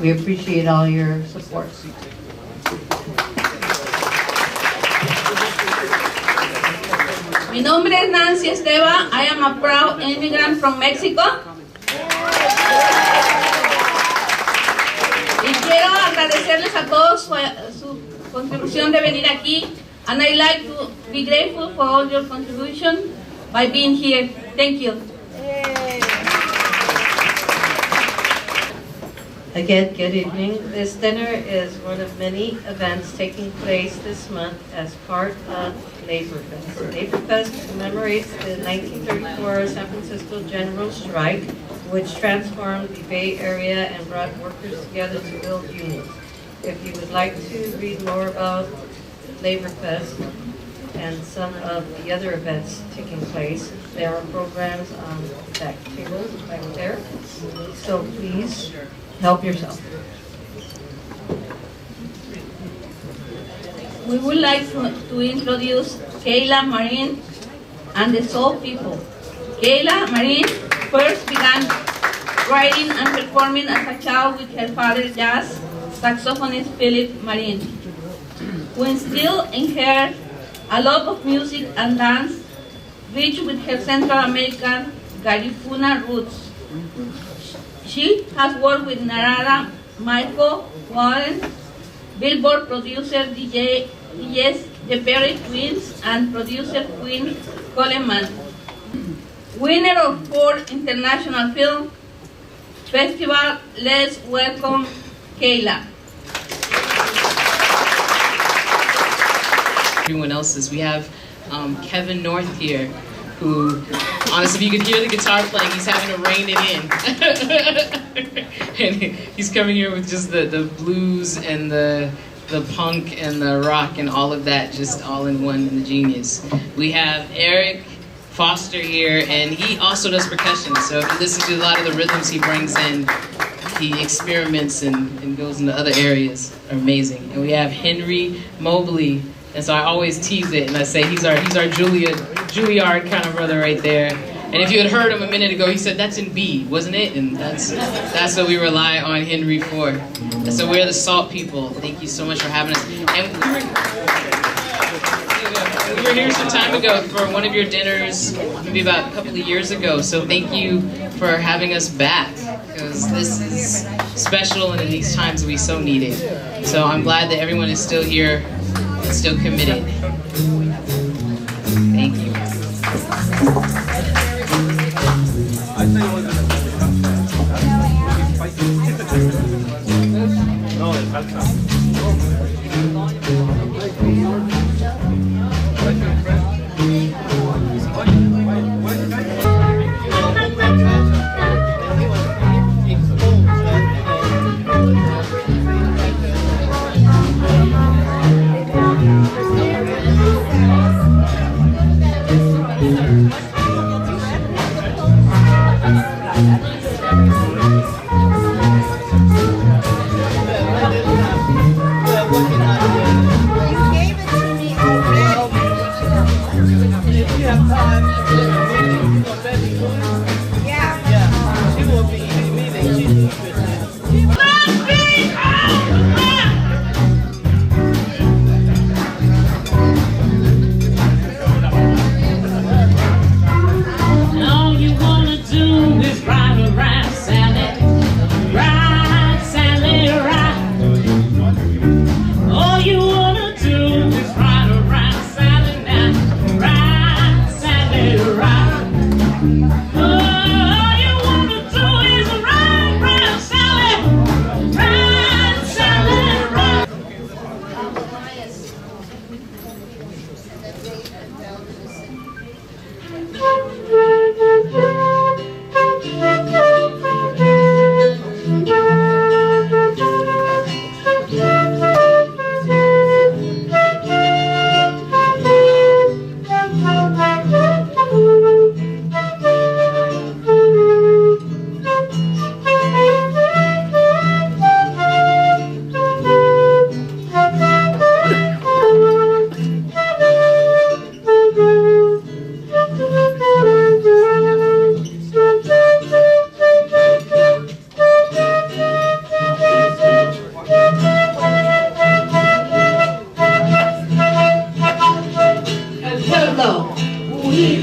We appreciate all your support. Mi nombre es Nancy Esteban. I am a proud immigrant from Mexico. Y quiero agradecerles a todos su contribución de venir aquí. And I like to be grateful for all your contribution by being here. Thank you. Again, good evening. This dinner is one of many events taking place this month as part of Labor Fest. Labor Fest commemorates the 1934 San Francisco General Strike, which transformed the Bay Area and brought workers together to build unions. If you would like to read more about Labor Fest and some of the other events taking place, there are programs on the back tables back there. So please help yourself. We would like to introduce Kayla Marin and the Soul People. Kayla Marin first began writing and performing as a child with her father, jazz saxophonist Philip Marin, who instilled in her a love of music and dance, rich with her Central American Garifuna roots. She has worked with Narada, Michael Warren, Billboard producer DJs The Perry Twins, and producer Queen Coleman. Winner of 4 international film festival, let's welcome Kayla. Everyone else's. We have Kevin North here, who, honestly, if you could hear the guitar playing, he's having to rein it in. And he's coming here with just the blues and the punk and the rock and all of that, just all in one, and the genius. We have Eric Foster here, and he also does percussion. So if you listen to a lot of the rhythms he brings in, he experiments and goes into other areas. Are amazing. And we have Henry Mobley. And so I always tease it, and I say he's our Juilliard kind of brother right there. And if you had heard him a minute ago, he said that's in B, wasn't it? And that's what we rely on Henry for. And so we're the Salt People. Thank you so much for having us. And we were here some time ago for one of your dinners, maybe about a couple of years ago. So thank you for having us back, because this is special, and in these times we so need it. So I'm glad that everyone is still here. Still committed. Thank you.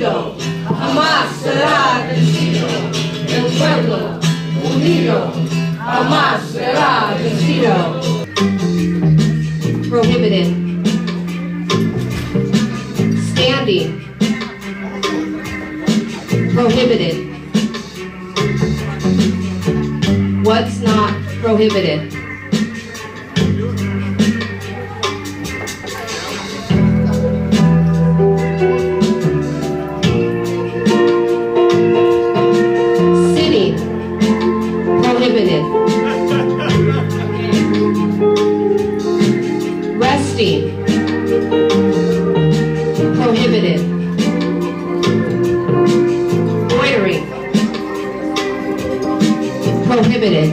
vencido, jamás será vencido. El pueblo unido jamás será vencido. Prohibited. Standing. Prohibited. What's not prohibited? Sitting. Prohibited. Resting. Prohibited. Loitering. Prohibited.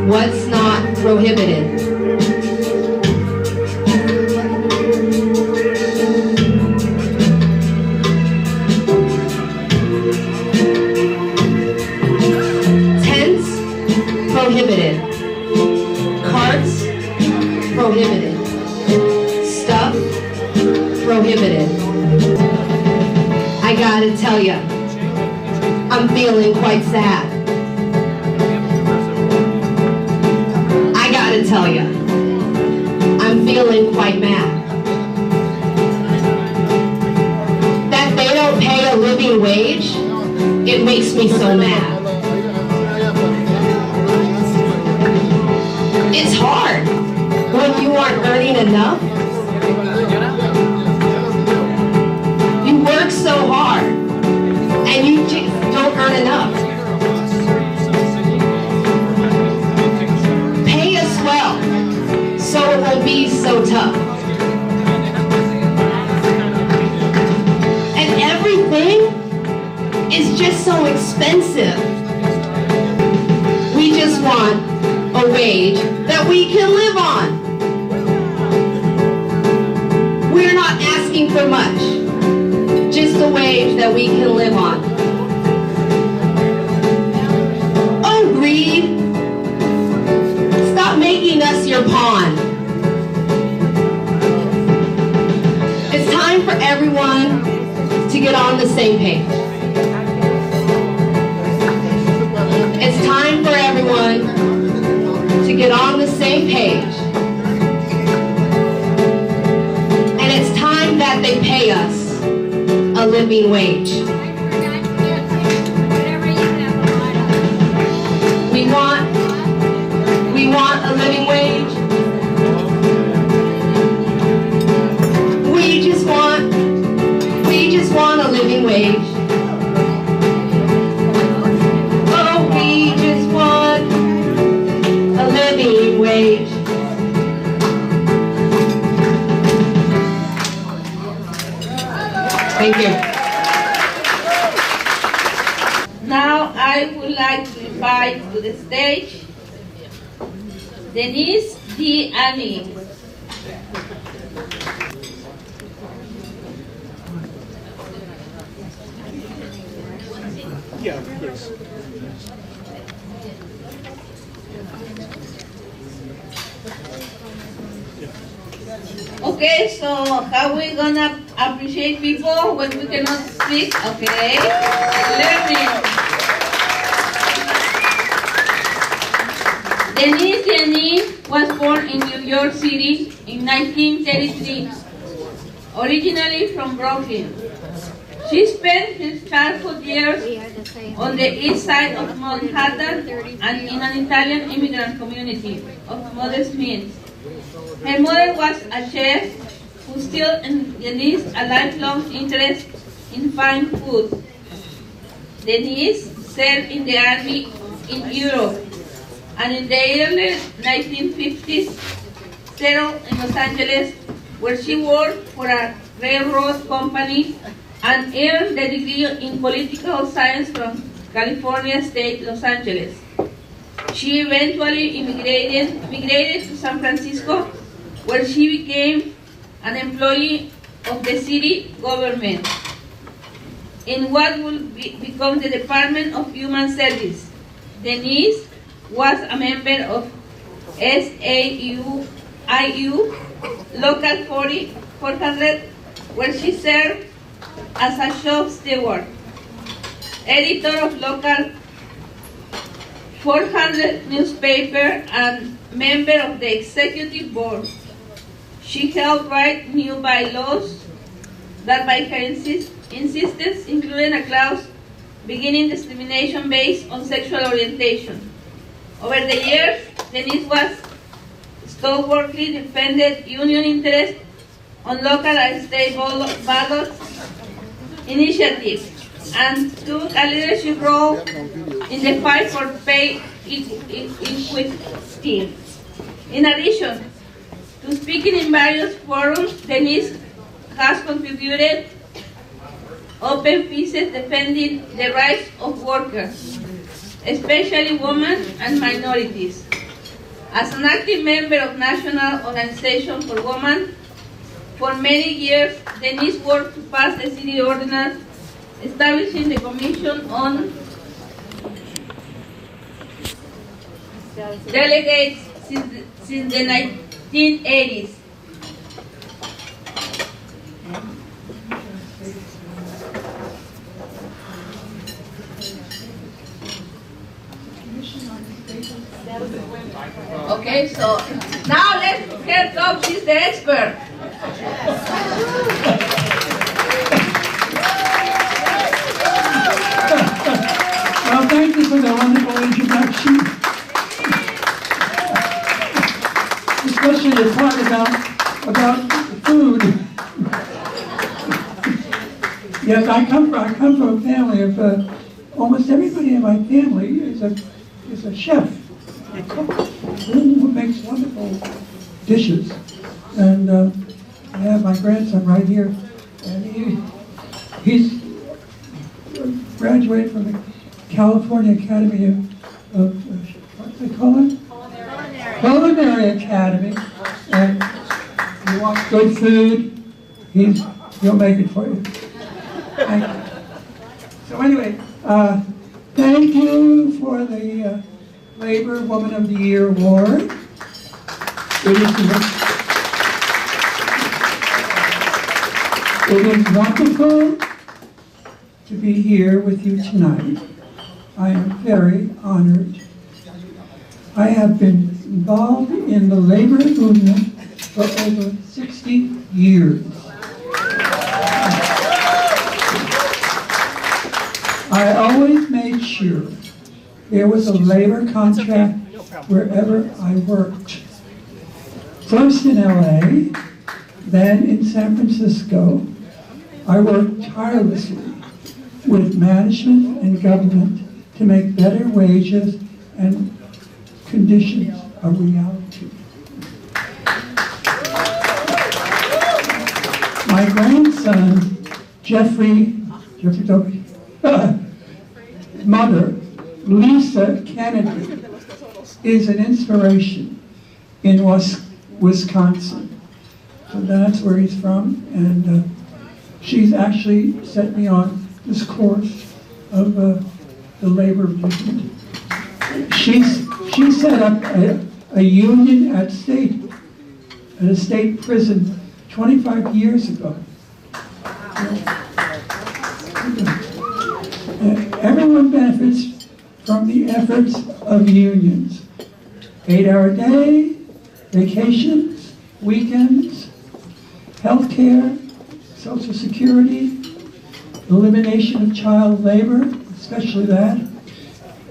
What's not prohibited? Tents, prohibited. Carts, prohibited. Stuff, prohibited. I gotta tell ya, I'm feeling quite sad. I gotta tell ya, I'm feeling quite mad. That they don't pay a living wage, it makes me so mad. It's hard when you aren't earning enough. You work so hard and you just don't earn enough. Pay us well so it won't be so tough. And everything is just so expensive. We just want a wage that we can live on. We're not asking for much, just a wage that we can live on. Oh, greed, stop making us your pawn. It's time for everyone to get on the same page. It's time for everyone to get on the same page. And it's time that they pay us a living wage. We want a living wage. We just want a living wage. Oh, we just want a living wage. Thank you. Now I would like to invite to the stage Denise D'Anne. Yeah, please. Okay, so how we gonna appreciate people when we cannot speak? Okay, learning. Denise D'Anne was born in New York City in 1933, originally from Brooklyn. She spent her childhood years on the east side of Manhattan and in an Italian immigrant community of modest means. Her mother was a chef who still enlisted a lifelong interest in fine food. Denise served in the army in Europe and in the early 1950s settled in Los Angeles, where she worked for a railroad company and earned a degree in political science from California State, Los Angeles. She eventually immigrated to San Francisco, where she became an employee of the city government in what would become the Department of Human Service. Denise was a member of SAIU Local 400 where she served as a shop steward, editor of local 400 newspaper, and member of the executive board. She helped write new bylaws that, by her insistence, included a clause beginning discrimination based on sexual orientation. Over the years, Denise was stalwartly defended union interests on local and state ballot initiatives and took a leadership role in the fight for pay equity. In addition to speaking in various forums, Denise has contributed open pieces defending the rights of workers, especially women and minorities. As an active member of National Organization for Women, for many years, Denise worked to pass the city ordinance establishing the Commission on Delegates since the 1980s. Okay, so now let's hear Tom, she's the expert. Well, thank you for the wonderful introduction. Especially the part about food. Yes, I come from a family of almost everybody in my family is a chef, a cook, who makes wonderful dishes. And I have my grandson right here, and he's graduated from the California Academy of what do they call it? Culinary Academy. And if you want good food, he'll make it for you. So anyway, thank you for the Labor Woman of the Year Award. It is wonderful to be here with you tonight. I am very honored. I have been involved in the labor movement for over 60 years. I always made sure there was a labor contract wherever I worked. First in LA, then in San Francisco. I worked tirelessly with management and government to make better wages and conditions a reality. My grandson, Jeffrey Dobie, mother, Lisa Kennedy, is an inspiration in Wisconsin. So that's where he's from, and she's actually set me on this course of the labor movement. She set up a union at a state prison 25 years ago. Everyone benefits from the efforts of unions. 8-hour day, vacations, weekends, health care, Social Security, elimination of child labor, especially that,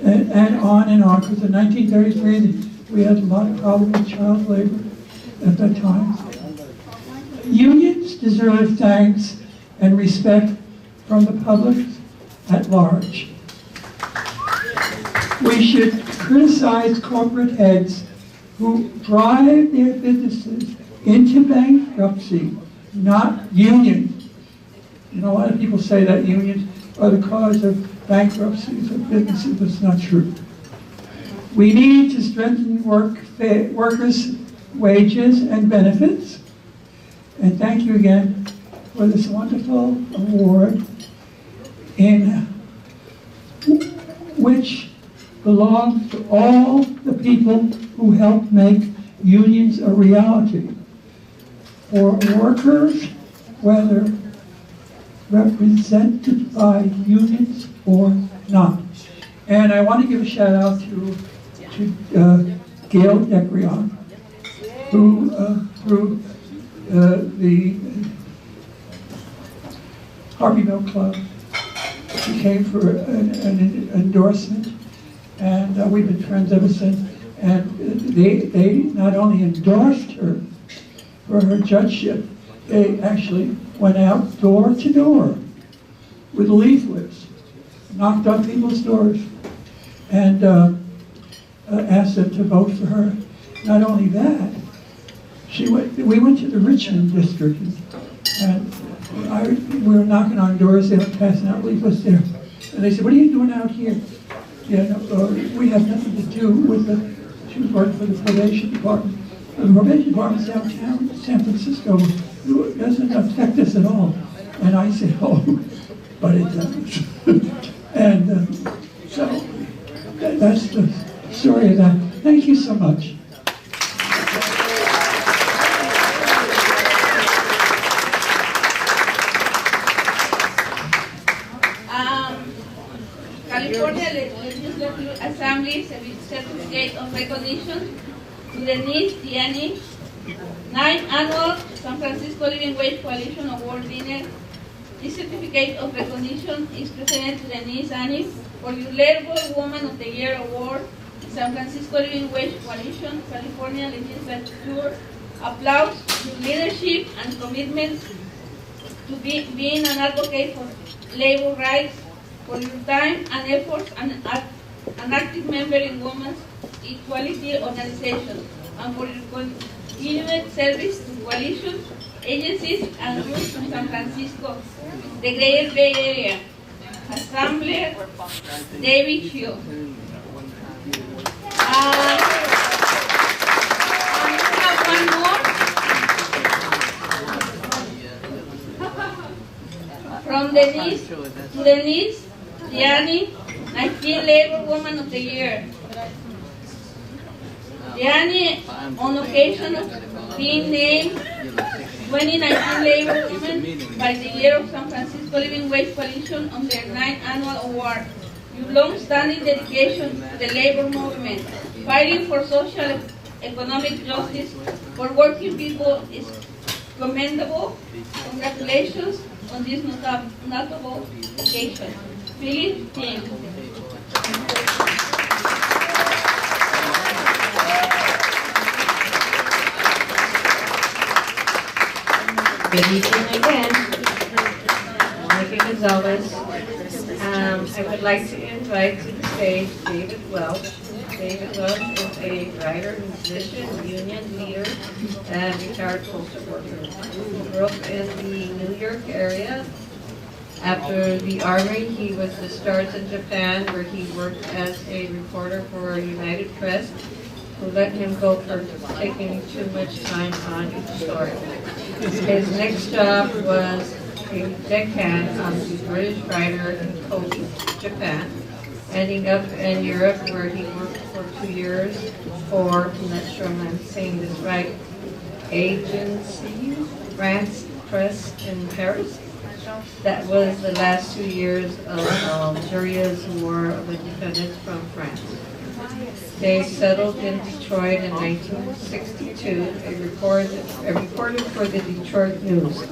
and on and on. Because in 1933, we had a lot of problems with child labor at that time. Unions deserve thanks and respect from the public at large. We should criticize corporate heads who drive their businesses into bankruptcy, not unions. You know, a lot of people say that unions are the cause of bankruptcies of businesses, but it's not true. We need to strengthen workers' wages and benefits. And thank you again for this wonderful award, in which belongs to all the people who helped make unions a reality. For workers whether represented by unions or not. And I want to give a shout out to Gail Decrion, who through the Harvey Mill Club, she came for an endorsement, and we've been friends ever since. And they not only endorsed her for her judgeship, they actually went out door to door with leaflets, knocked on people's doors, and asked them to vote for her. Not only that, we went to the Richmond district, and we were knocking on doors, they were passing out leaflets there. And they said, "What are you doing out here?" We have nothing to do with she was working for the probation department. The probation department's downtown San Francisco. It doesn't affect us at all. And I said, "Oh, but it does." And so that's the story of that. Thank you so much. California Legislative Assembly Certificate of Recognition to Denise D'Anne, 9th Annual San Francisco Living Wage Coalition Award winner. This certificate of recognition is presented to Denise D'Anne for your Labor Woman of the Year Award, San Francisco Living Wage Coalition, California Legislature. Applause your leadership and commitment to being an advocate for labor rights, for your time and efforts, and an active member in Women's Equality Organization, and for your continued service to coalitions, agencies, and groups in San Francisco, the Greater Bay Area. Assembly, David Hill. And we have one more from Denise to Denise D'Anne, 19th Labor Woman of the Year. D'Anne, on occasion of being named 2019 Labor Woman by the Year of San Francisco Living Wage Coalition on their 9th annual award. Your long-standing dedication to the labor movement, fighting for social economic justice for working people is commendable. Congratulations on this notable occasion. Philip Ting. Good evening again. Monica Gonzalez. I would like to invite to the stage David Welsh. David Welsh is a writer, musician, union leader, and retired postal worker. He grew up in the New York area. After the army, he was discharged in Japan, where he worked as a reporter for United Press, who let him go for taking too much time on each story. His next job was a deckhand on the British writer in Kobe, Japan, ending up in Europe, where he worked for 2 years for, I'm not sure I'm saying this right, Agency France Press in Paris. That was the last 2 years of Algeria's war of independence from France. They settled in Detroit in 1962, a reporter for the Detroit News.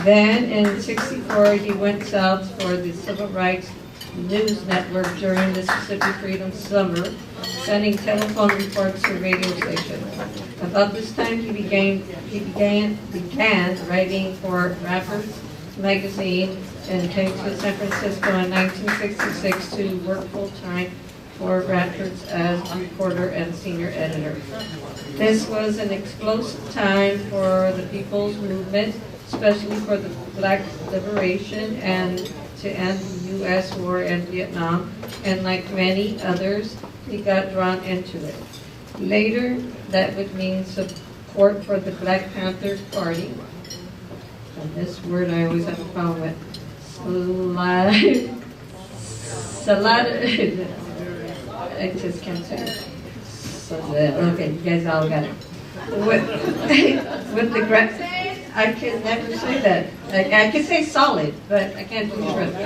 Then in '64, he went south for the Civil Rights News Network during the Mississippi Freedom Summer, sending telephone reports to radio stations. About this time, he began writing for Rappers magazine and came to San Francisco in 1966 to work full-time for Rappers as reporter and senior editor. This was an explosive time for the people's movement, especially for the black liberation and to end the U.S. war in Vietnam, and like many others, he got drawn into it. Later, that would mean support for the Black Panther Party. And this word I always have a problem with. I just can't say it. Okay, you guys all got it. With the I can never say that. I can say solid, but I can't do the rest.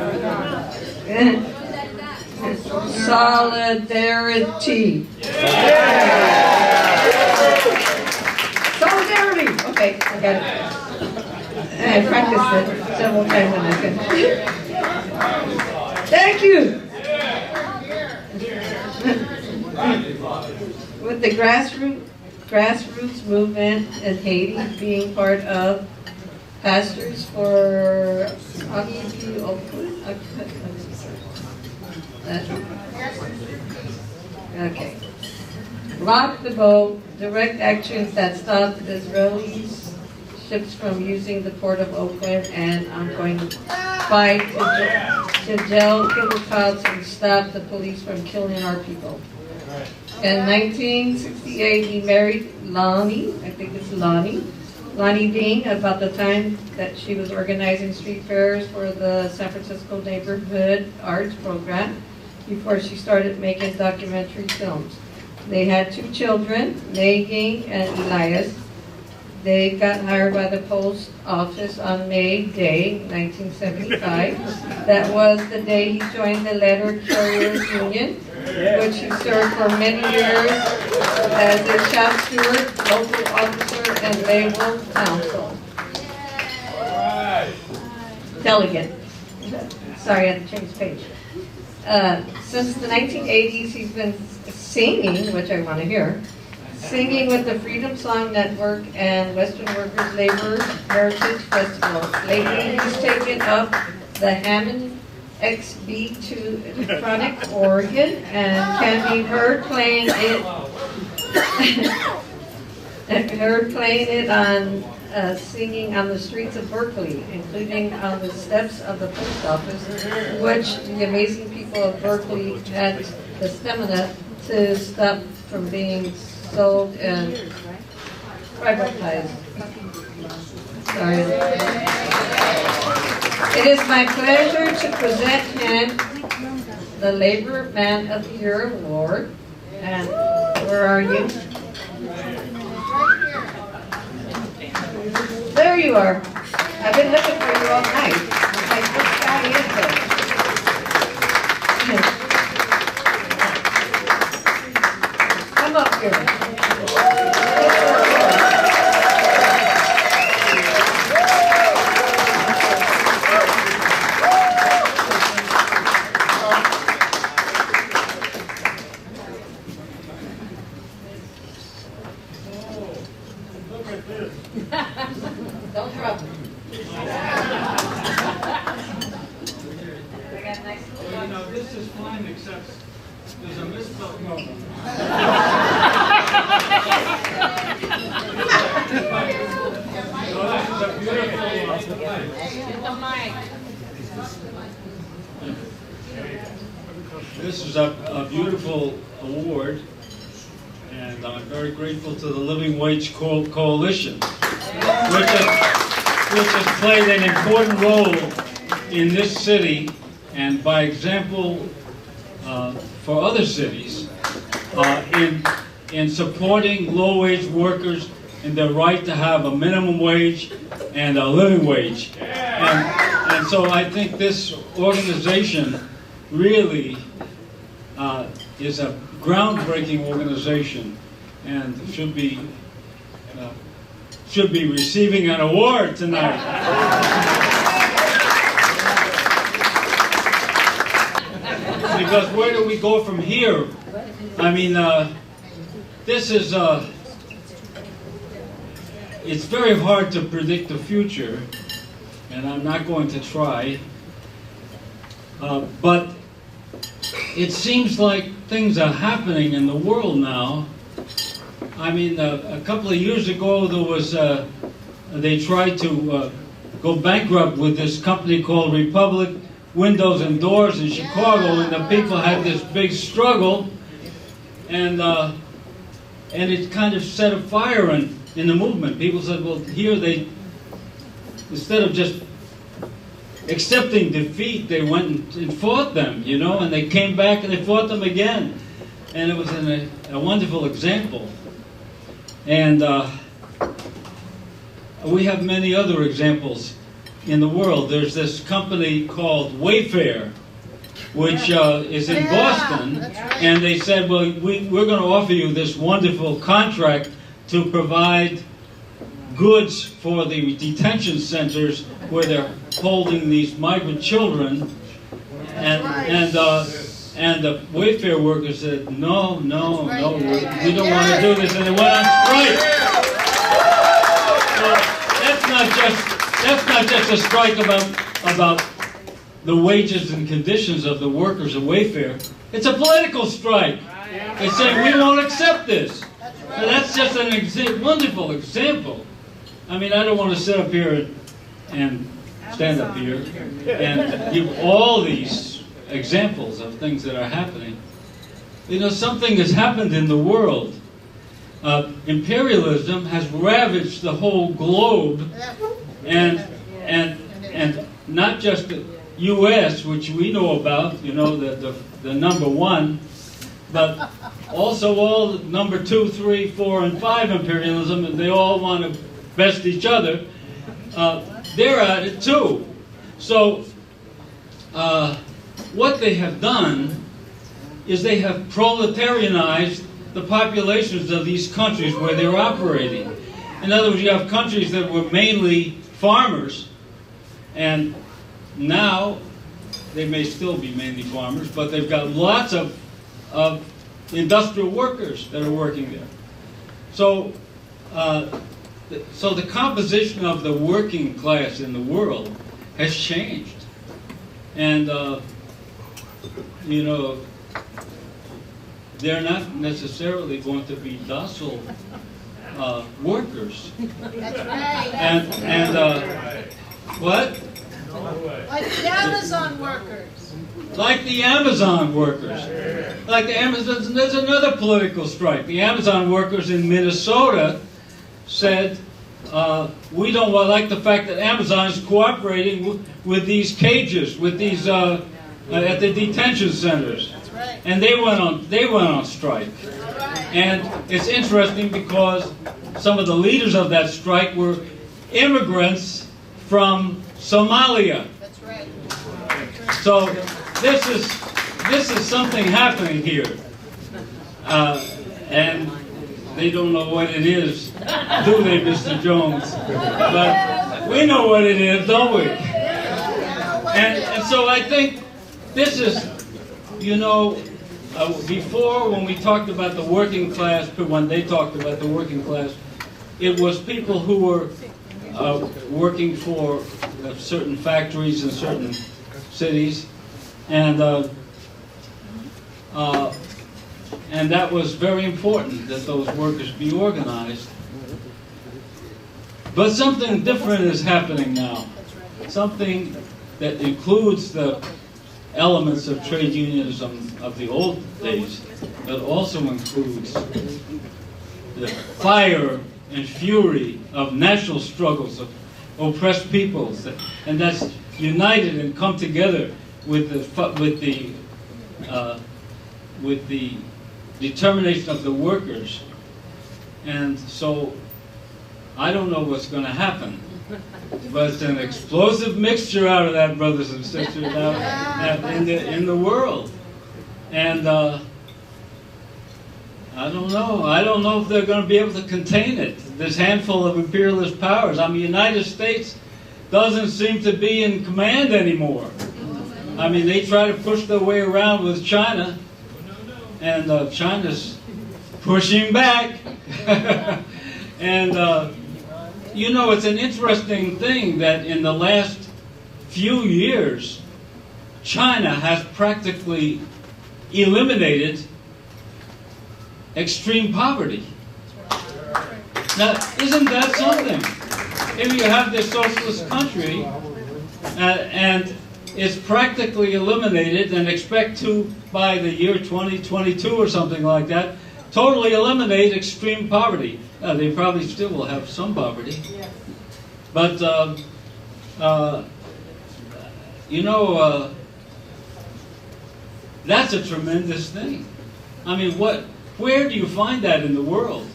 Solidarity. Solidarity. Okay, I got it. I practiced it several times and I can. Thank you. With the grassroots movement in Haiti being part of pastors for okay. Block the boat, direct actions that stop Israeli ships from using the port of Oakland, and I'm going to fight to jail Kibbutz and stop the police from killing our people. In 1968, he married Lonnie, I think it's Lonnie Dean, about the time that she was organizing street fairs for the San Francisco Neighborhood Arts Program before she started making documentary films. They had 2 children, Megan and Elias. They got hired by the post office on May Day, 1975. That was the day he joined the Letter Carriers Union, which he served for many years as a shop steward, local officer, and labor counsel. Delegate. Sorry, I had to change the page. Since the 1980s, he's been singing, which I want to hear, singing with the Freedom Song Network and Western Workers Labor Heritage Festival. Lately, he's taken up the Hammond XB2 electronic organ and can be heard playing it on singing on the streets of Berkeley, including on the steps of the post office, which the amazing people of Berkeley had the stamina to stop from being sold and privatized. Sorry. It is my pleasure to present him the Labor Man of the Year Award. And where are you? There you are. I've been looking for you all night. I'm like, which guy is this? Come up here. Don't drop it. You know, this is fine, except there's a misspelled no. This is a beautiful award, and I'm very grateful to the Living Wage Coalition, which has played an important role in this city and by example for other cities in supporting low-wage workers in their right to have a minimum wage and a living wage. And so I think this organization really is a groundbreaking organization and should be receiving an award tonight. Because where do we go from here? I mean, this is, it's very hard to predict the future, and I'm not going to try, but it seems like things are happening in the world now. I mean, a couple of years ago, there was, they tried to go bankrupt with this company called Republic Windows and Doors in Chicago, and the people had this big struggle, and it kind of set a fire in the movement. People said, well, here they, instead of just accepting defeat, they went and fought them, you know, and they came back and they fought them again. And it was a wonderful example. And we have many other examples in the world. There's this company called Wayfair, which is in Boston, and they said, well, we're going to offer you this wonderful contract to provide goods for the detention centers where they're holding these migrant children. And the Wayfair workers said, no, we don't want to do this, and they went on strike. So that's not just a strike about the wages and conditions of the workers of Wayfair. It's a political strike. They say we won't accept this. And that's just an wonderful example. I mean, I don't want to sit up here and stand up here and give all these examples of things that are happening. You know, something has happened in the world. Imperialism has ravaged the whole globe, and not just the U.S., which we know about, you know, the number one, but also all the number 2, 3, 4, and 5 imperialism, and they all want to best each other. They're at it too. So what they have done is they have proletarianized the populations of these countries where they're operating. In other words, you have countries that were mainly farmers, and now they may still be mainly farmers, but they've got lots of industrial workers that are working there. So, so the composition of the working class in the world has changed. And, you know, they're not necessarily going to be docile workers. That's right. And what? Like the Amazon workers. Like the Amazon workers. Like the Amazon, there's another political strike. The Amazon workers in Minnesota said, we don't like the fact that Amazon is cooperating with these cages, with these at the detention centers. That's right. And they went on strike. That's right. And it's interesting because some of the leaders of that strike were immigrants from Somalia. That's right. So this is something happening here, and they don't know what it is, do they, Mr. Jones? But we know what it is, don't we? And so I think this is, you know, before when we talked about the working class, when they talked about the working class, it was people who were working for certain factories in certain cities, and that was very important that those workers be organized. But something different is happening now. Something that includes the elements of trade unionism of the old days, but also includes the fire and fury of national struggles of oppressed peoples, and that's united and come together with the determination of the workers. And so I don't know what's going to happen, but it's an explosive mixture out of that, brothers and sisters, in the world. And I don't know. I don't know if they're going to be able to contain it, this handful of imperialist powers. I mean, the United States doesn't seem to be in command anymore. I mean, they try to push their way around with China, and China's pushing back. And, you know, it's an interesting thing that in the last few years, China has practically eliminated extreme poverty. Now, isn't that something? If you have this socialist country, and it's practically eliminated, and expect to, by the year 2022 or something like that, totally eliminate extreme poverty. They probably still will have some poverty. But, you know, that's a tremendous thing. I mean, where do you find that in the world?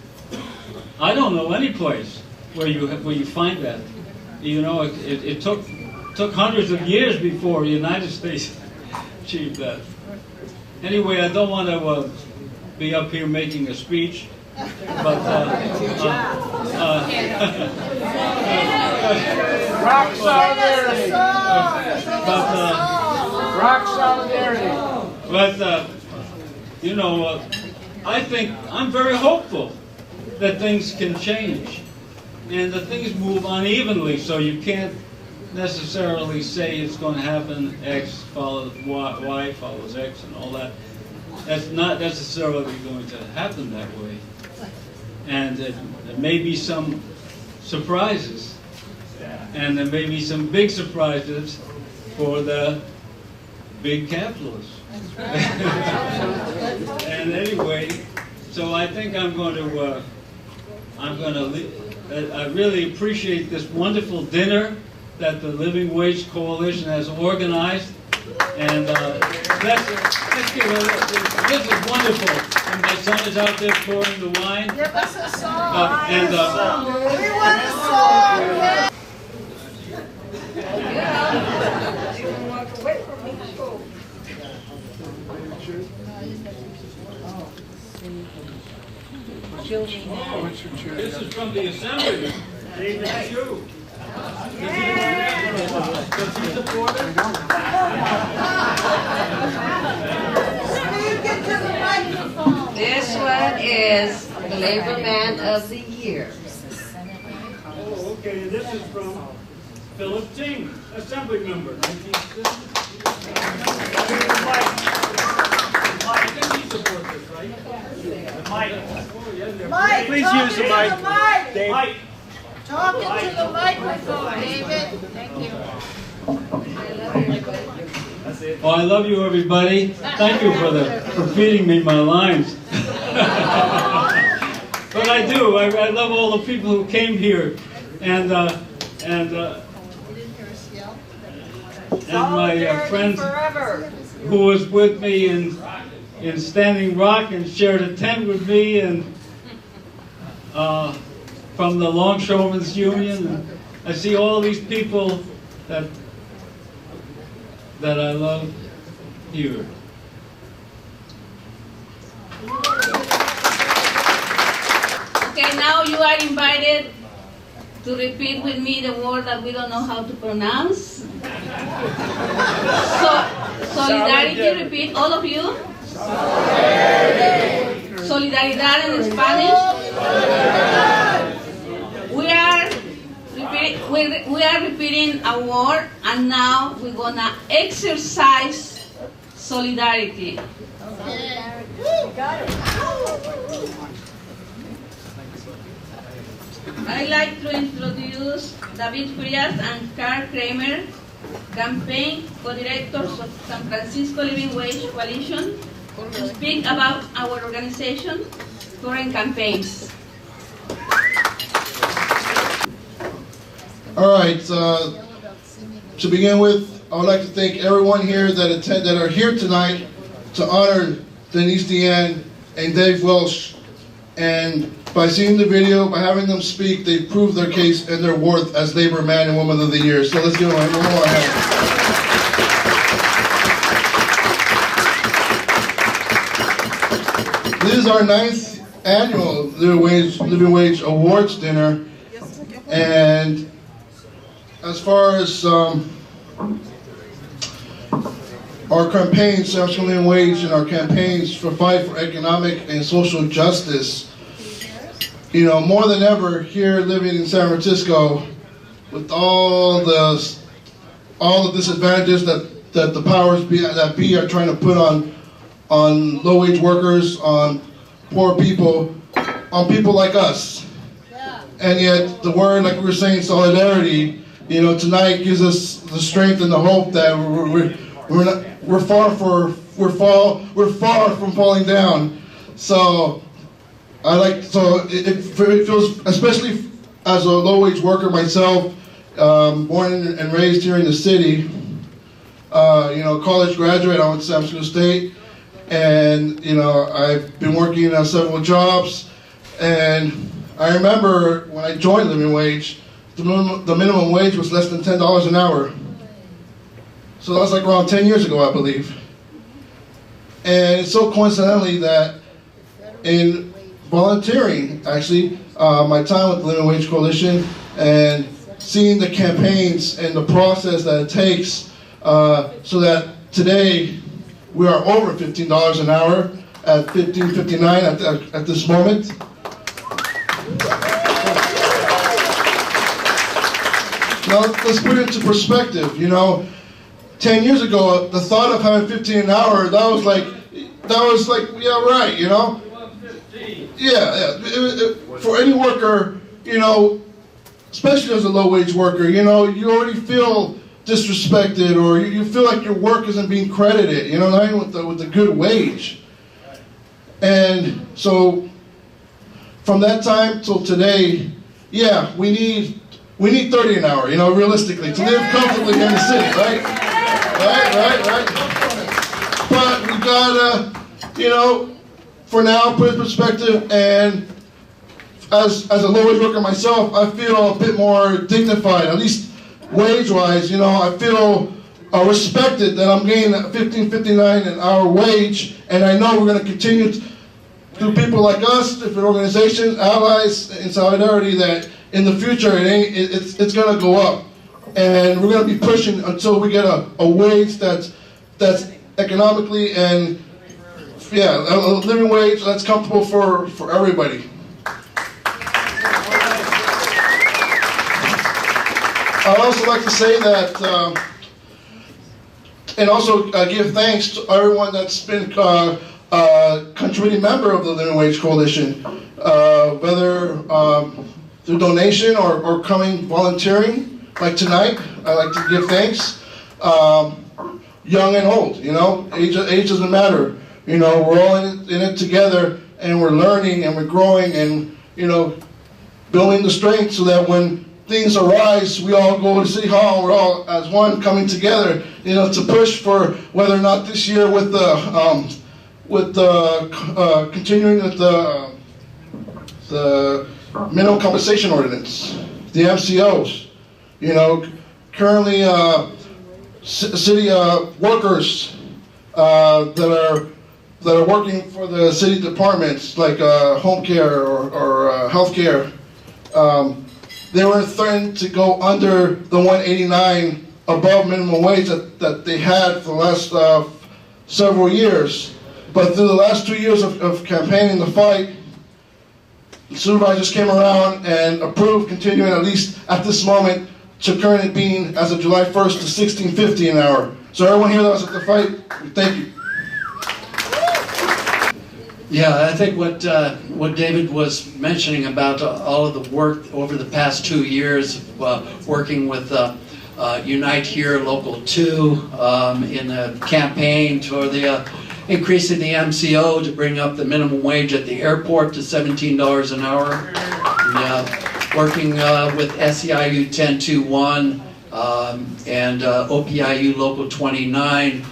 I don't know any place. where you find that. You know, it took hundreds of years before the United States achieved that. Anyway, I don't want to be up here making a speech, but Rock solidarity. Rock solidarity. But you know, I think I'm very hopeful that things can change, and that things move unevenly, so you can't necessarily say it's going to happen X follows Y follows X and all that. That's not necessarily going to happen that way. And there may be some surprises. And there may be some big surprises for the big capitalists. And anyway, so I think I really appreciate this wonderful dinner that the Living Wage Coalition has organized, and let's give it. This is wonderful, and my son is out there pouring the wine. Give us a song. And we want a song. Yeah. This is from the Assembly, David Welsh. Does he support it? Speak into the microphone. This one is the Labor Man of the Year. Oh, okay. This is from Philip Ting, Assembly member, 1960. I think he supports this, right? Mike, Please talk use the into mic. mic. Dave. Mike. Talk into the microphone, David. Thank you. Oh, I love you, everybody. Thank you for feeding me my lines. But I do. I love all the people who came here, and my friend who was with me in Standing Rock and shared a tent with me, and from the Longshoremen's Union. And I see all these people that I love here. Okay, now you are invited to repeat with me the word that we don't know how to pronounce. Solidarity, repeat, all of you. Solidaridad in Spanish. We are repeating a word, and now we're gonna exercise solidarity. I'd like to introduce David Frias and Carl Kramer, campaign co-directors of San Francisco Living Wage Coalition, to speak about our organization current campaigns. All right. To begin with, I would like to thank everyone here that are here tonight to honor Denise D'Anne and Dave Welsh. And by seeing the video, by having them speak, they proved their case and their worth as Labor Man and Woman of the Year. So let's give them one more hand. This is our 9th annual Living Wage Awards dinner, and as far as our campaigns, San Francisco Living Wage, and our campaigns for fight for economic and social justice, you know, more than ever here living in San Francisco, with all the disadvantages that the powers that be are trying to put on low-wage workers, on poor people, on people like us. And yet the word, like we were saying, solidarity, you know, tonight gives us the strength and the hope that we're far from falling down. So it feels, especially as a low-wage worker myself, born and raised here in the city, you know, college graduate. I went to San Francisco State, and you know, I've been working on several jobs, and I remember when I joined living wage, the minimum wage was less than $10 an hour. So that was like around 10 years ago, I believe. And it's so coincidentally that in volunteering, actually, my time with the Living Wage Coalition and seeing the campaigns and the process that it takes so that today we are over $15 an hour at $15.59 at this moment. Now let's put it into perspective. 10 years ago, the thought of having 15 an hour, that was like, yeah, right, Yeah. For any worker, especially as a low-wage worker, you already feel disrespected, or you feel like your work isn't being credited, not even with the good wage. And so, from that time till today, yeah, we need 30 an hour, realistically, to live comfortably in the city, right? Right. But we gotta, for now, put it in perspective, and as a low-wage worker myself, I feel a bit more dignified, at least wage-wise. I feel respected that I'm getting a $15.59 an hour wage, and I know we're going to continue through people like us, different organizations, allies, in solidarity, that in the future it's going to go up, and we're going to be pushing until we get a wage that's economically and a living wage that's comfortable for everybody. I'd also like to say that, and also give thanks to everyone that's been a contributing member of the Living Wage Coalition, whether through donation or coming volunteering, like tonight. I'd like to give thanks, young and old, age doesn't matter. We're all in it together, and we're learning and we're growing and, building the strength so that when things arise, we all go to City Hall, we're all as one coming together, to push for whether or not this year with continuing with the minimum compensation ordinance, the MCOs, currently city workers that are working for the city departments, like home care or health care, they were threatened to go under the 189 above minimum wage that they had for the last several years. But through the last 2 years of campaigning the fight, the supervisors came around and approved continuing, at least at this moment, to currently being, as of July 1st, to $16.50 an hour. So everyone here that was at the fight, thank you. Yeah, I think what David was mentioning about all of the work over the past 2 years, working with Unite Here Local 2 in a campaign for the increasing the MCO to bring up the minimum wage at the airport to $17 an hour, and working with SEIU 1021 and OPIU Local 29,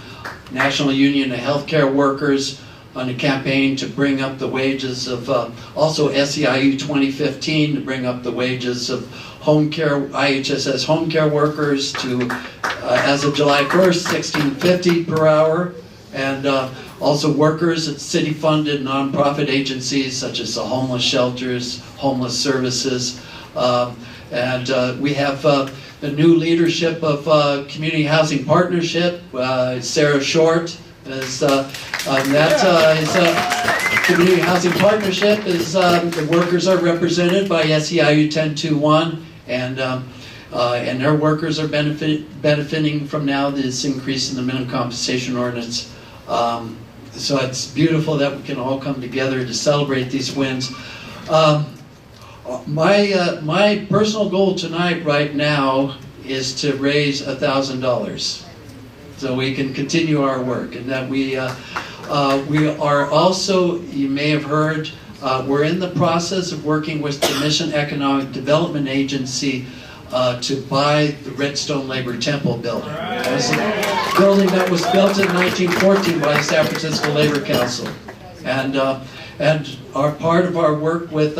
National Union of Healthcare Workers, on a campaign to bring up the wages of also SEIU 2015 to bring up the wages of home care, IHSS home care workers to, as of July 1st, $16.50 per hour, and also workers at city-funded nonprofit agencies such as the homeless shelters, homeless services, and we have the new leadership of Community Housing Partnership, Sarah Short. Community Housing Partnership is the workers are represented by SEIU 1021, and their workers are benefiting from now this increase in the minimum compensation ordinance. So it's beautiful that we can all come together to celebrate these wins. My personal goal tonight, right now, is to raise $1,000. So we can continue our work, and that we are also, you may have heard, we're in the process of working with the Mission Economic Development Agency to buy the Redstone Labor Temple building. That's a building that was built in 1914 by the San Francisco Labor Council. And And our part of our work with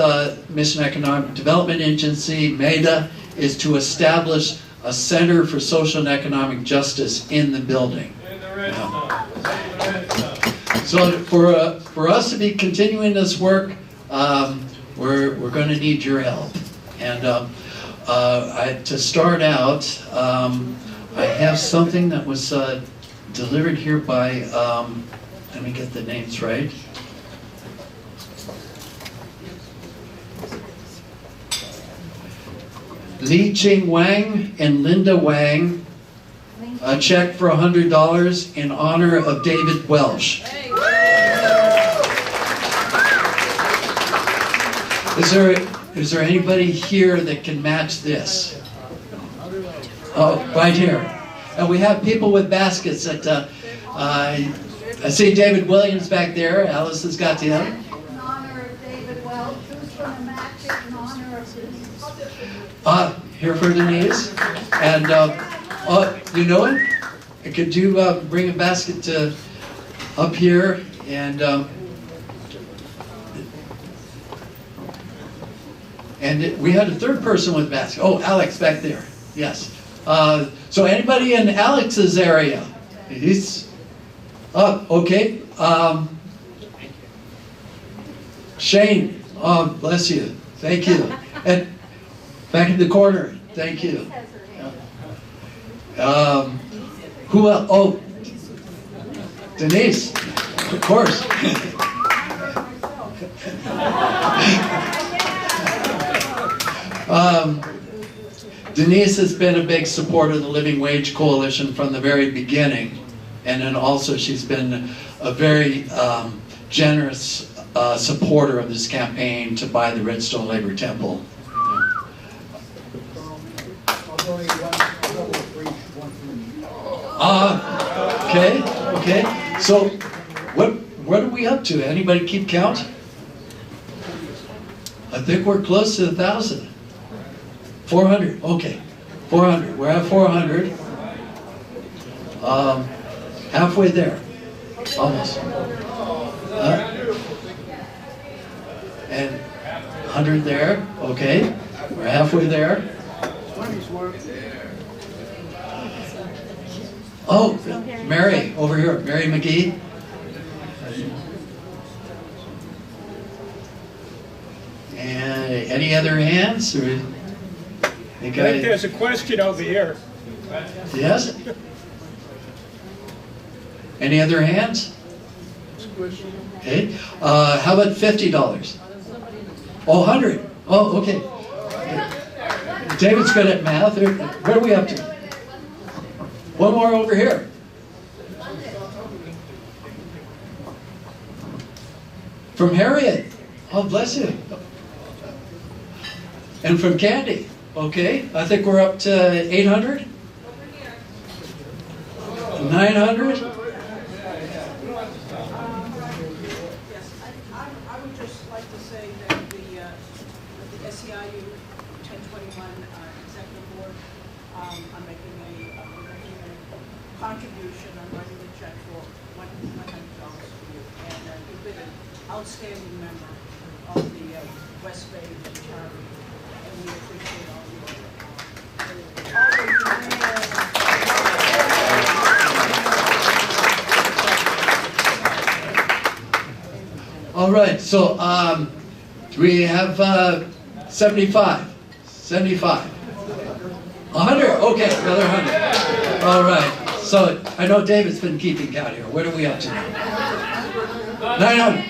Mission Economic Development Agency, MEDA, is to establish a Center for Social and Economic Justice in the building. So for us to be continuing this work, we're going to need your help. And to start out, I have something that was delivered here by, let me get the names right. Li Ching Wang and Linda Wang, a check for $100 in honor of David Welsh. Is there anybody here that can match this? Oh, right here. And we have people with baskets that, I see David Williams back there. Alice has got the other. In honor of David Welsh, who's going to match it in honor of Denise? Here for Denise. And, you know it? Could you bring a basket up here? And we had a third person with a basket. Oh, Alex back there. Yes. So anybody in Alex's area? He's up. Okay. Shane. Oh, bless you. Thank you. And back in the corner. Thank you. Who else? Oh, Denise. Of course. Denise has been a big supporter of the Living Wage Coalition from the very beginning, and then also she's been a very generous supporter of this campaign to buy the Redstone Labor Temple. Okay. So, what are we up to? Anybody keep count? I think we're close to 1,000. 400, okay. 400, we're at 400. Halfway there, almost. And 100 there, okay. We're halfway there. Oh, Mary, over here, Mary McGee. And any other hands? Or I think there's a question over here. Yes? Any other hands? Okay. How about $50? Oh, 100. Oh, okay. David's good at math. What are we up to? One more over here. From Harriet. Oh, bless you. And from Candy. Okay, I think we're up to 800? 900? Yes, I would just like to say that the SEIU 1021 Executive Board, I'm making a contribution. I'm writing a check for $100 for you. And you've been an outstanding member of the West Bay charity. And we appreciate all your All right, so we have 75. 75. 100, okay, another 100. All right, so I know David's been keeping count here. What are we up to now? 900.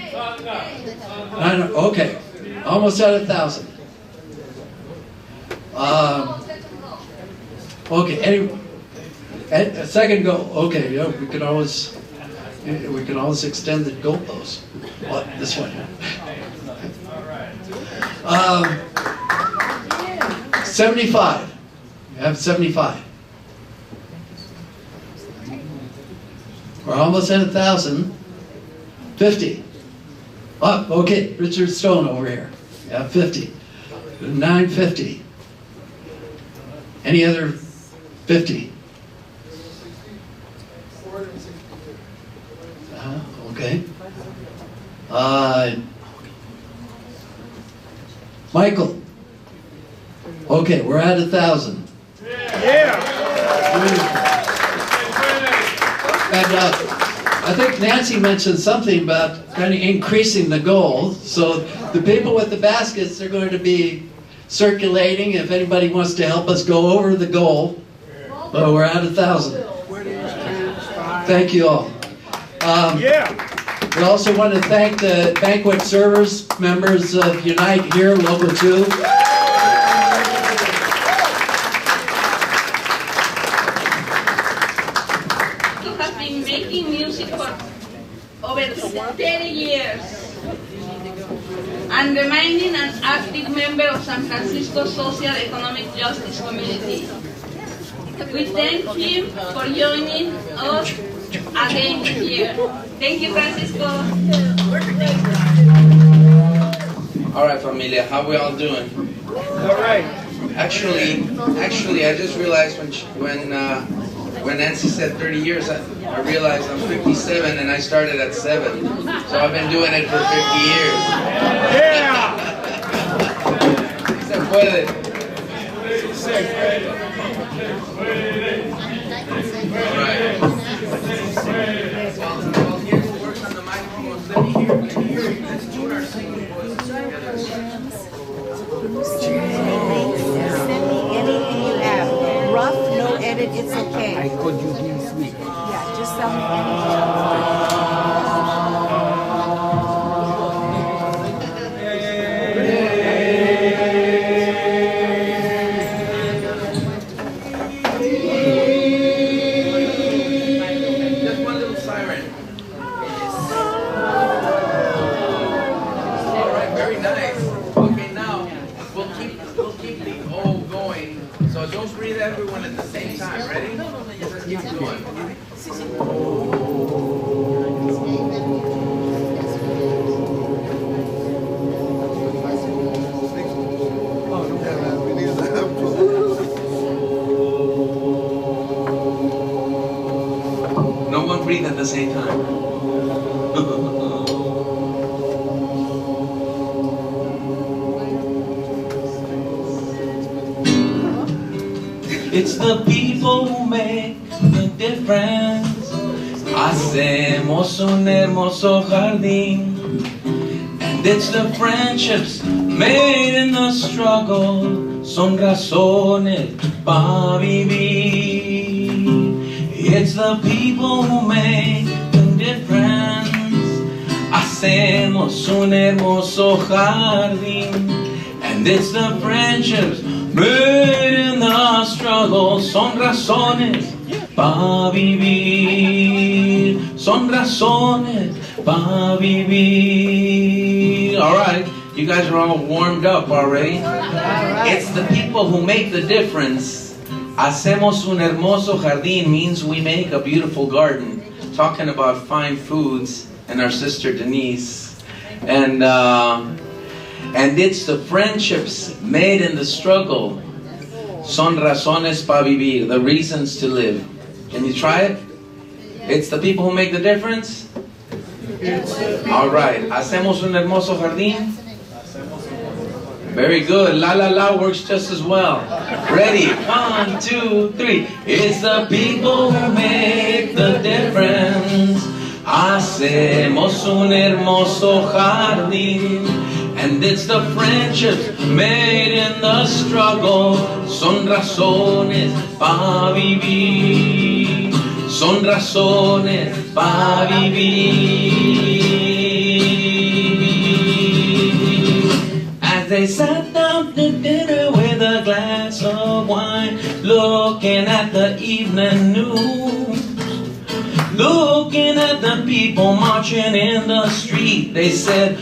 900, okay, almost at 1,000. Okay, a second go. Okay, yeah, we can always extend the goalpost. What? This one. 75. You have 75. We're almost at 1,000. 50. Oh, okay, Richard Stone over here. You have 50. 950. Any other 50? Okay. Michael. Okay, we're at 1,000. Yeah. And I think Nancy mentioned something about kind of increasing the goal. So the people with the baskets are going to be circulating if anybody wants to help us go over the goal. But we're at 1,000. Thank you all. Yeah. We also want to thank the banquet servers, members of Unite here, Local 2. He has been making music for over 30 years and remaining an active member of San Francisco's social economic justice community. We thank him for joining us again here. Thank you, Francisco. All right, familia, how we all doing? All right. Actually, I just realized when Nancy said 30 years, I realized I'm 57 and I started at 7. So I've been doing it for 50 years. Yeah. Se puede. All right. Well, here who works on the microphones, let me hear you. Let's tune our singing voices together. Send me anything you have. Rough, no edit, it's okay. I could use this week. Yeah, just tell me Just one little siren. All right, very nice. Okay, now we'll keep the O going. So don't breathe everyone at the same time. Ready? Let's keep going. No one breathe at the same time. It's the people who make the difference. Hacemos un hermoso jardín. And it's the friendships made in the struggle. Son razones pa' vivir. It's the people who make the difference. Hacemos un hermoso jardín. And it's the friendships made in the struggle. Son razones pa' vivir. Son razones pa' vivir. All right, you guys are all warmed up already. It's the people who make the difference. Hacemos un hermoso jardín means we make a beautiful garden. Talking about fine foods and our sister Denise. And it's the friendships made in the struggle. Son razones pa' vivir, the reasons to live. Can you try it? It's the people who make the difference. All right. Hacemos un hermoso jardín. Very good. La la la works just as well. Ready? 1, 2, 3. It's the people who make the difference. Hacemos un hermoso jardín. And it's the friendships made in the struggle. Son razones pa' vivir. Son razones pa' vivir. As they sat down to dinner with a glass of wine, looking at the evening news, looking at the people marching in the street, they said,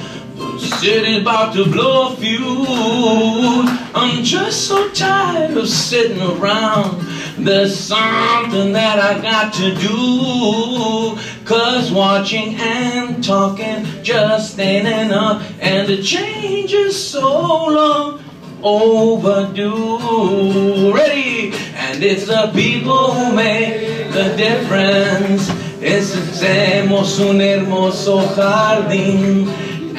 city's about to blow a fuse. I'm just so tired of sitting around. There's something that I got to do. 'Cause watching and talking just ain't enough. And the change is so long overdue. Ready? And it's the people who make the difference. Hacemos un hermoso jardín.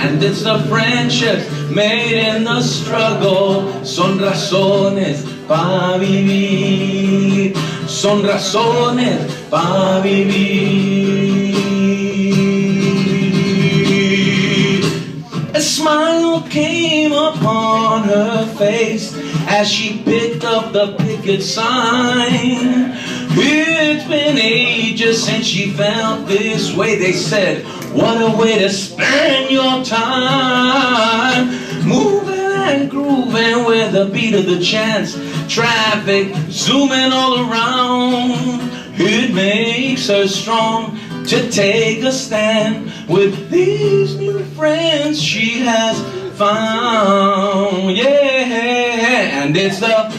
And it's the friendships made in the struggle. Son razones pa' vivir. Son razones pa' vivir. A smile came upon her face as she picked up the picket sign. It's been ages since she felt this way. They said, what a way to spend your time. Moving and grooving with the beat of the chance. Traffic zooming all around. It makes her strong to take a stand with these new friends she has found. Yeah, and it's the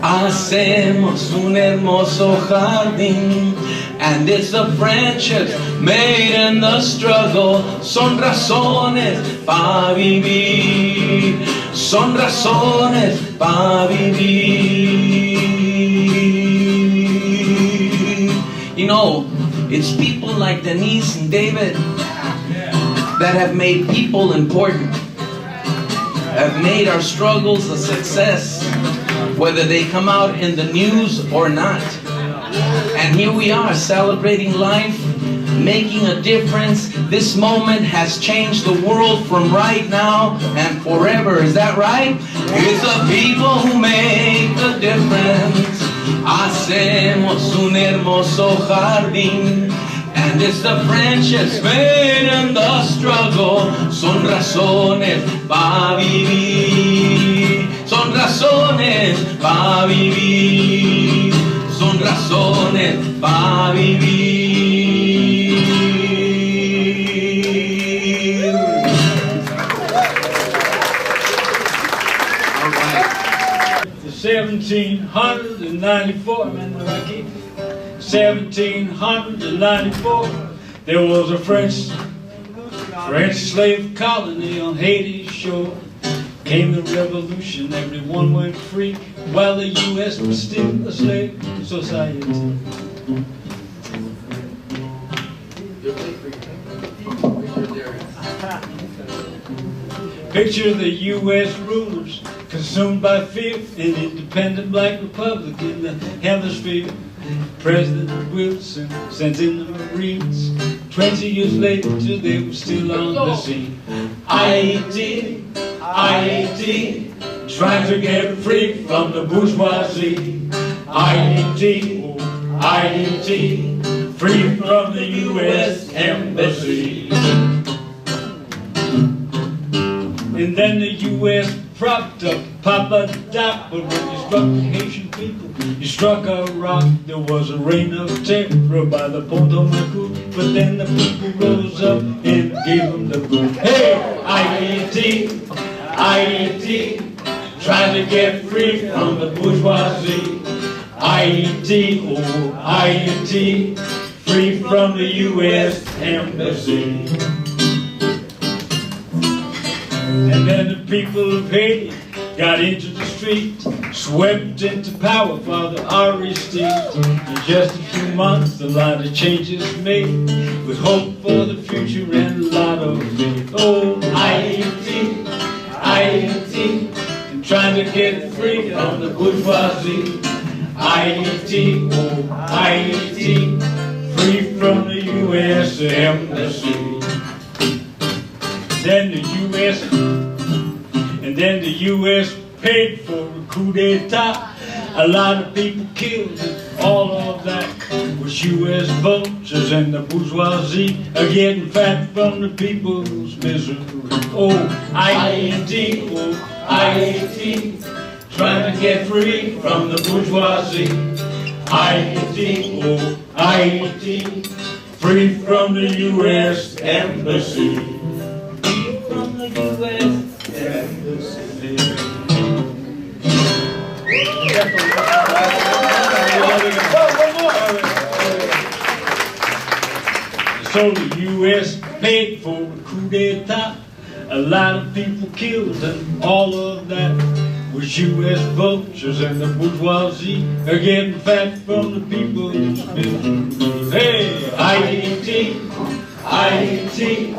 hacemos un hermoso jardín. And it's the friendships made in the struggle. Son razones pa' vivir. Son razones pa' vivir. You know, it's people like Denise and David that have made people important, have made our struggles a success, whether they come out in the news or not. And here we are celebrating life, making a difference. This moment has changed the world from right now and forever. Is that right? It's the people who make the difference. Hacemos un hermoso jardín. And it's the friendships made in the struggle. Son razones pa' vivir. Son razones pa' vivir. Son razones pa' vivir. All right. 1794, 1794, there was a French slave colony on Haiti's shore. Came the revolution, everyone went free, while the U.S. was still a slave society. Picture the U.S. rulers consumed by fear, an independent black republic in the hemisphere. President Wilson sent in the Marines. 20 years later, they were still on the scene. Haiti, Haiti, trying to get free from the bourgeoisie. Haiti, oh, Haiti, free from the U.S. Embassy. And then the U.S. propped up Papa Doc, but when you struck the Haitian people, you struck a rock. There was a reign of terror by the Potomac, but then the people rose up and gave them the boot. Hey, Haiti, Haiti, trying to get free from the bourgeoisie. Haiti, oh, Haiti, free from the U.S. Embassy. And then the people of Haiti got into the street, swept into power Father Aristide. In just a few months, a lot of changes made, with hope for the future and a lot of faith. Oh, Haiti, Haiti, trying to get free from the bourgeoisie. Haiti, oh, Haiti, free from the U.S. Embassy. Then the U.S. paid for a coup d'etat. A lot of people killed, and all of that was U.S. vultures, and the bourgeoisie are getting fat from the people's misery. Oh, Haiti, oh, Haiti, trying to get free from the bourgeoisie. Haiti, oh, Haiti, free from the U.S. Embassy. From the U.S. Embassy. So the U.S. paid for a coup d'etat. A lot of people killed, and all of that was U.S. vultures, and the bourgeoisie are getting fat from the people's misery. Hey, Haiti, Haiti,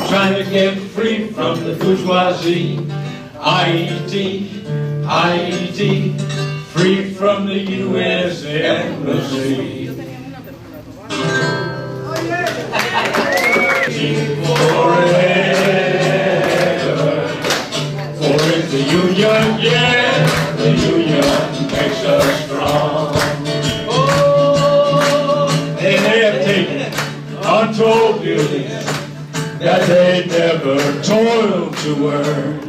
trying to get free from the bourgeoisie. Haiti, Haiti, free from the U.S. embassy. Forever, for it's the union, yeah, the union makes us strong. Oh, and they have taken untold buildings that they never toiled to earn.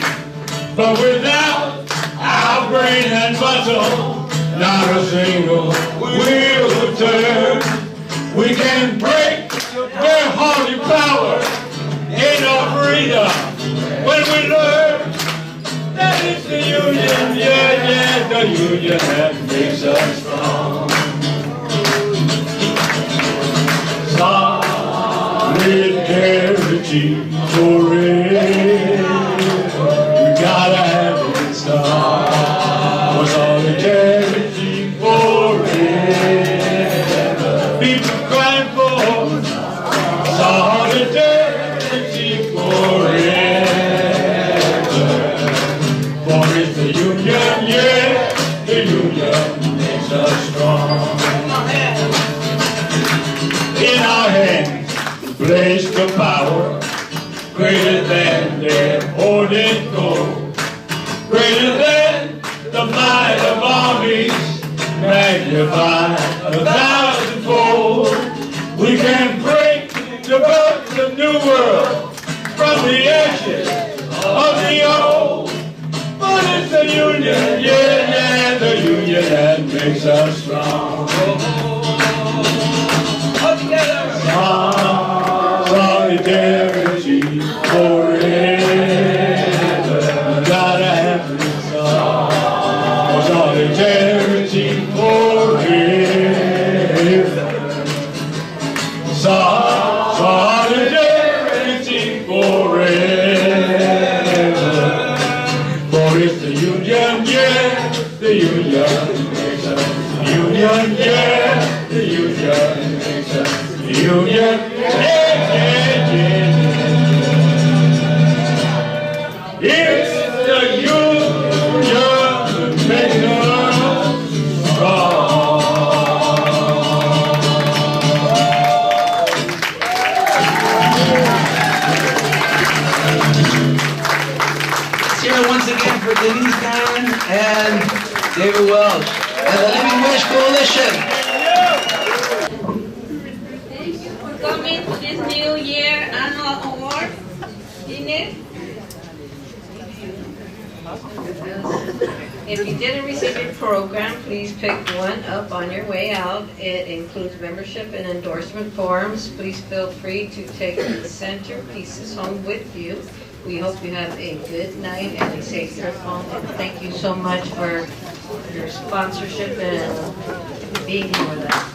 But without our brain and muscle, not a single wheel will turn. We can break their haughty power in our freedom when we learn that it's the union, yeah, yeah, the union that makes us strong. Solidarity forever. We gotta have it start. For solidarity forever. People crying for solidarity forever. For it's the union, yeah, the union makes us strong. In our hands, place the power greater than their hoarded gold, greater than the might of armies, magnified 1,000-fold. We can break the birth of new world from the ashes of the old. But it's the union, yeah, yeah, the union that makes us strong. Solidarity forever. Gotta have this song. For solidarity forever. Solidarity forever. For it's the union, yeah, the union makes us. The union, yeah, the union makes us. The union, yeah, yeah, yeah. It's the union that makes us strong. Let's hear it once again for Denise D'Anne and David Welsh and the Living Welsh Coalition. Coming to this New Year annual award dinner. If you didn't receive your program, please pick one up on your way out. It includes membership and endorsement forms. Please feel free to take the centerpieces home with you. We hope you have a good night and a safe trip home. And thank you so much for your sponsorship and being here with us.